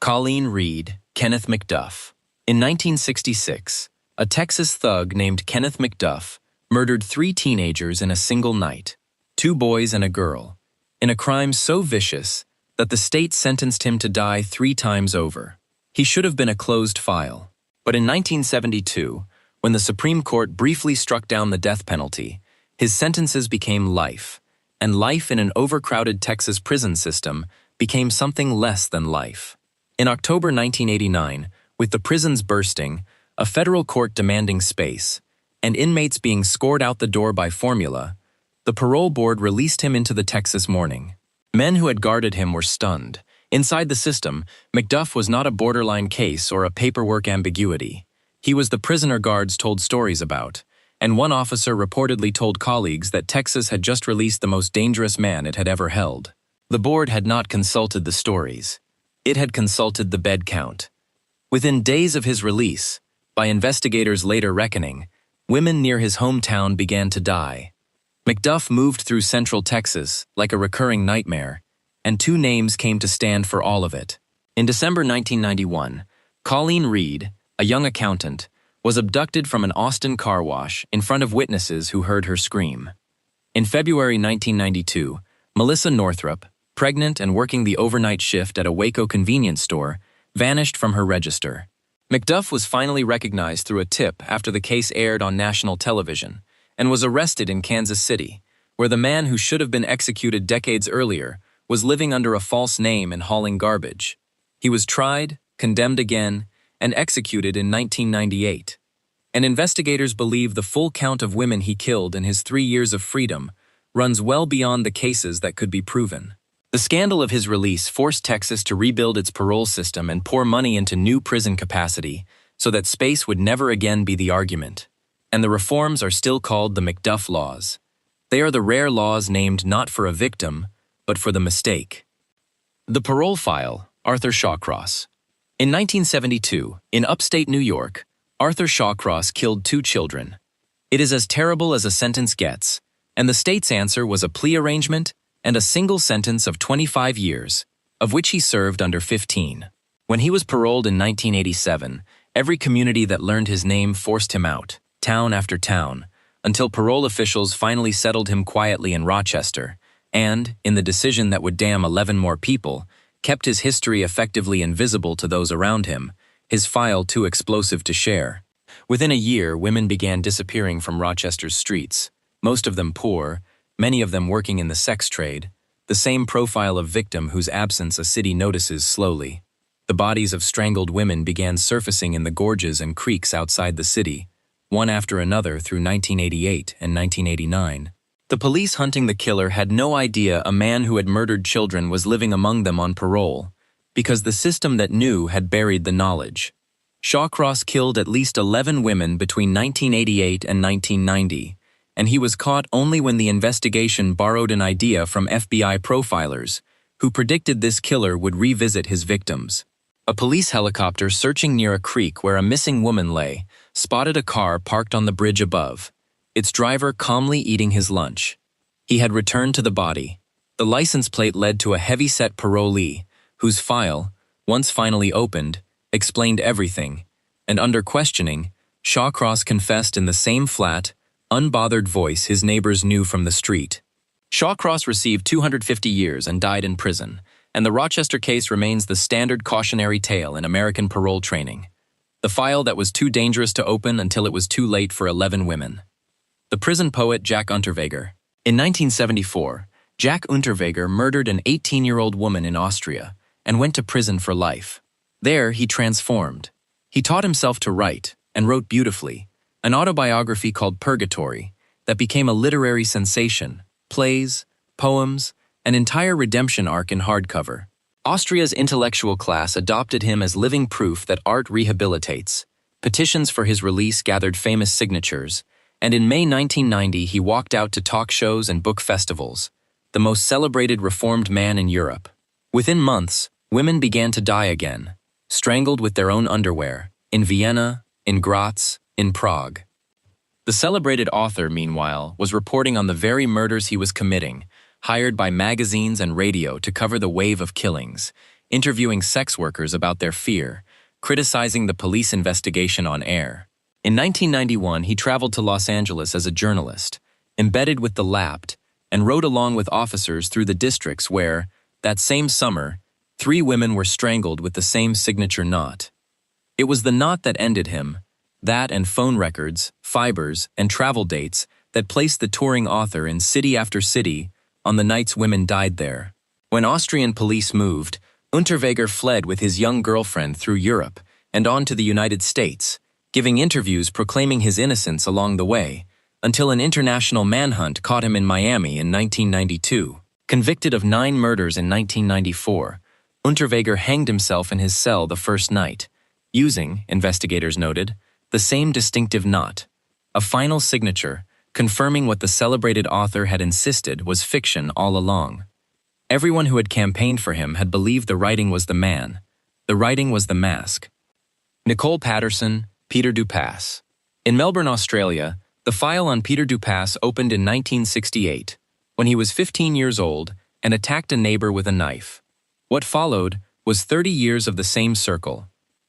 Colleen Reed, Kenneth McDuff. In 1966, a Texas thug named Kenneth McDuff murdered 3 teenagers in a single night, 2 boys and a girl, in a crime so vicious that the state sentenced him to die 3 times over. He should have been a closed file. But in 1972, when the Supreme Court briefly struck down the death penalty, his sentences became life, and life in an overcrowded Texas prison system became something less than life. In October 1989, with the prisons bursting, a federal court demanding space, and inmates being scored out the door by formula, the parole board released him into the Texas morning. Men who had guarded him were stunned. Inside the system, McDuff was not a borderline case or a paperwork ambiguity. He was the prisoner guards told stories about, and one officer reportedly told colleagues that Texas had just released the most dangerous man it had ever held. The board had not consulted the stories. It had consulted the bed count. Within days of his release, by investigators' later reckoning, women near his hometown began to die. McDuff moved through central Texas like a recurring nightmare, and 2 names came to stand for all of it. In December 1991, Colleen Reed, a young accountant, was abducted from an Austin car wash in front of witnesses who heard her scream. In February 1992, Melissa Northrup, pregnant and working the overnight shift at a Waco convenience store, vanished from her register. McDuff was finally recognized through a tip after the case aired on national television, and was arrested in Kansas City, where the man who should have been executed decades earlier was living under a false name and hauling garbage. He was tried, condemned again, and executed in 1998. And investigators believe the full count of women he killed in his 3 years of freedom runs well beyond the cases that could be proven. The scandal of his release forced Texas to rebuild its parole system and pour money into new prison capacity so that space would never again be the argument. And the reforms are still called the McDuff Laws. They are the rare laws named not for a victim, but for the mistake. The parole file, Arthur Shawcross. In 1972, in upstate New York, Arthur Shawcross killed 2 children. It is as terrible as a sentence gets, and the state's answer was a plea arrangement and a single sentence of 25 years, of which he served under 15. When he was paroled in 1987, every community that learned his name forced him out, town after town, until parole officials finally settled him quietly in Rochester, and, in the decision that would damn 11 more people, kept his history effectively invisible to those around him, his file too explosive to share. Within a year, women began disappearing from Rochester's streets, most of them poor, many of them working in the sex trade, the same profile of victim whose absence a city notices slowly. The bodies of strangled women began surfacing in the gorges and creeks outside the city, one after another through 1988 and 1989. The police hunting the killer had no idea a man who had murdered children was living among them on parole, because the system that knew had buried the knowledge. Shawcross killed at least 11 women between 1988 and 1990, and he was caught only when the investigation borrowed an idea from FBI profilers, who predicted this killer would revisit his victims. A police helicopter searching near a creek where a missing woman lay spotted a car parked on the bridge above, its driver calmly eating his lunch. He had returned to the body. The license plate led to a heavy-set parolee, whose file, once finally opened, explained everything, and under questioning, Shawcross confessed in the same flat, unbothered voice his neighbors knew from the street. Shawcross received 250 years and died in prison, and the Rochester case remains the standard cautionary tale in American parole training. The file that was too dangerous to open until it was too late for 11 women. The prison poet Jack Unterweger. In 1974, Jack Unterweger murdered an 18-year-old woman in Austria and went to prison for life. There, he transformed. He taught himself to write, and wrote beautifully, an autobiography called Purgatory that became a literary sensation, plays, poems, an entire redemption arc in hardcover. Austria's intellectual class adopted him as living proof that art rehabilitates. Petitions for his release gathered famous signatures, and in May 1990 he walked out to talk shows and book festivals, the most celebrated reformed man in Europe. Within months, women began to die again, strangled with their own underwear, in Vienna, in Graz, in Prague. The celebrated author, meanwhile, was reporting on the very murders he was committing, hired by magazines and radio to cover the wave of killings, interviewing sex workers about their fear, criticizing the police investigation on air. In 1991, he traveled to Los Angeles as a journalist, embedded with the Lapped, and rode along with officers through the districts where, that same summer, 3 women were strangled with the same signature knot. It was the knot that ended him, that and phone records, fibers, and travel dates that placed the touring author in city after city on the nights women died there. When Austrian police moved, Unterweger fled with his young girlfriend through Europe and on to the United States, giving interviews proclaiming his innocence along the way, until an international manhunt caught him in Miami in 1992. Convicted of 9 murders in 1994, Unterweger hanged himself in his cell the first night, using, investigators noted, the same distinctive knot, a final signature confirming what the celebrated author had insisted was fiction all along. Everyone who had campaigned for him had believed the writing was the man. The writing was the mask. Nicole Patterson, Peter Dupas. In Melbourne, Australia, the file on Peter Dupas opened in 1968, when he was 15 years old and attacked a neighbor with a knife. What followed was 30 years of the same circle: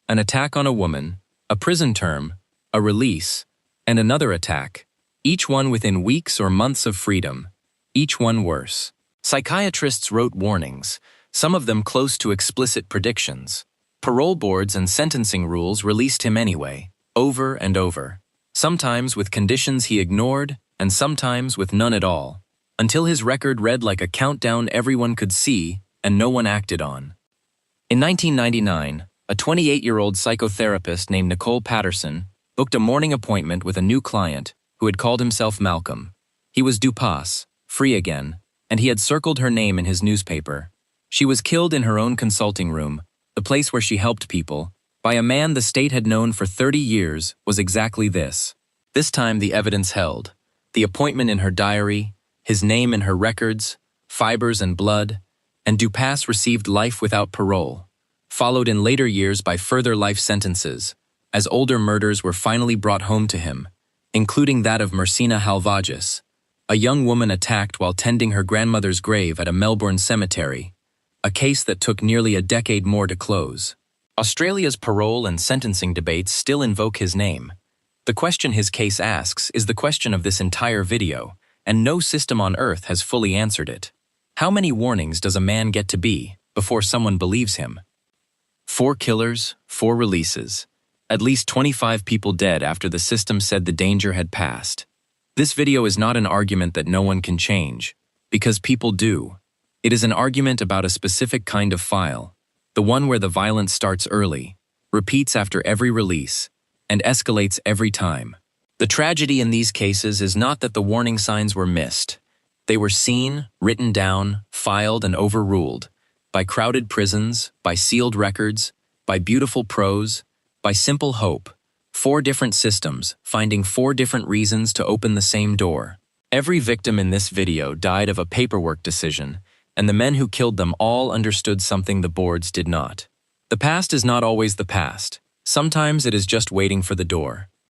an attack on a woman, a prison term, a release, and another attack, each one within weeks or months of freedom, each one worse. Psychiatrists wrote warnings, some of them close to explicit predictions. Parole boards and sentencing rules released him anyway, over and over, sometimes with conditions he ignored and sometimes with none at all, until his record read like a countdown everyone could see and no one acted on. In 1999, a 28-year-old psychotherapist named Nicole Patterson booked a morning appointment with a new client who had called himself Malcolm. He was Dupas, free again, and he had circled her name in his newspaper. She was killed in her own consulting room, the place where she helped people, by a man the state had known for 30 years was exactly this. This time the evidence held: the appointment in her diary, his name in her records, fibers and blood, and Dupas received life without parole, followed in later years by further life sentences, as older murders were finally brought home to him, including that of Mersina Halvages, a young woman attacked while tending her grandmother's grave at a Melbourne cemetery, a case that took nearly a decade more to close. Australia's parole and sentencing debates still invoke his name. The question his case asks is the question of this entire video, and no system on earth has fully answered it. How many warnings does a man get to be before someone believes him? 4 killers, 4 releases. At least 25 people dead after the system said the danger had passed. This video is not an argument that no one can change, because people do. It is an argument about a specific kind of file, the one where the violence starts early, repeats after every release, and escalates every time. The tragedy in these cases is not that the warning signs were missed. They were seen, written down, filed, and overruled, by crowded prisons, by sealed records, by beautiful prose, by simple hope. 4 different systems, finding 4 different reasons to open the same door. Every victim in this video died of a paperwork decision, and the men who killed them all understood something the boards did not. The past is not always the past. Sometimes it is just waiting for the door.